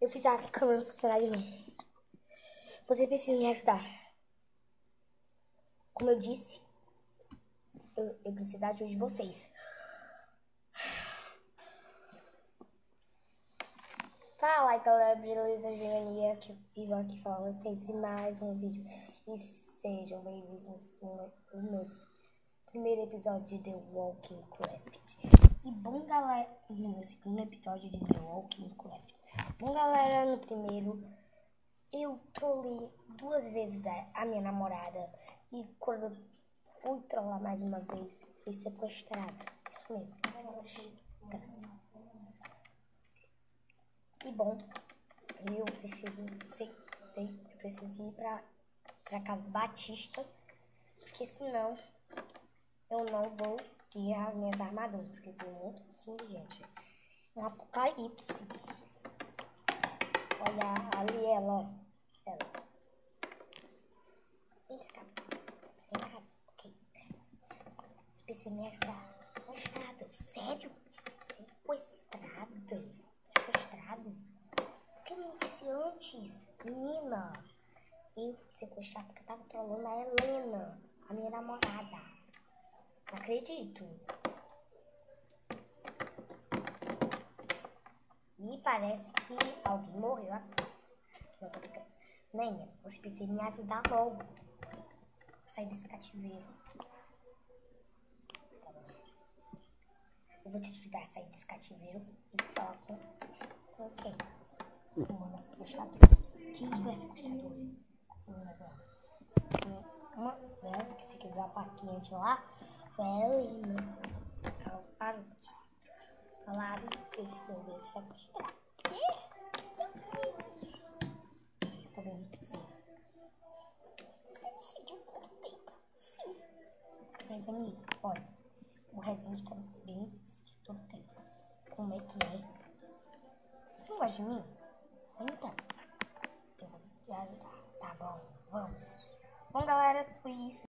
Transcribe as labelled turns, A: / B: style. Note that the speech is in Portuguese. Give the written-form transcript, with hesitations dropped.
A: Eu fiz a câmera funcionar de novo. Vocês precisam me ajudar. Como eu disse, eu preciso da ajuda de vocês. Fala aí, galera, beleza? Genia aqui, vivo aqui falar vocês em mais um vídeo. E sejam bem-vindos no meu primeiro episódio de The Walking Craft. E bom, galera, no meu segundo episódio de The Walking Craft. Bom, galera, no primeiro eu trolei 2 vezes a minha namorada. E quando eu fui trollar mais uma vez, fui sequestrada. Isso mesmo, sequestrada. E bom, eu preciso ir pra casa do Batista, porque senão eu não vou ter as minhas armaduras, porque tem muito costume, gente. Um apocalipse. Olha ali ela, ó. Ela. Vem cá. Vem cá. Ok. Você precisa me ajudar. Sequestrado. Sério? Sequestrado? Por que não disse antes? Menina, eu fui sequestrada porque eu tava trolando a Helena, a minha namorada. Não acredito. E parece que alguém morreu aqui. Não tô brincando. Nenha, você precisa me ajudar logo. Sair desse cativeiro. Tá bom. Eu vou te ajudar a sair desse cativeiro e falar com quem? Uma das sequestradoras. Quem foi a sequestradora? Uma delas que se quebrou a plaquinha de lá foi a Helena. Ela parou de falar que eles não veio sequestrar. Que? Eu tô vendo que sim. Você conseguiu quanto tempo? Sim. Vem comigo. Olha, o Resident tá bem todo tempo. Como é que é? Você não gosta de mim? Então, eu vou te ajudar. Tá bom, vamos. Bom, galera, foi isso.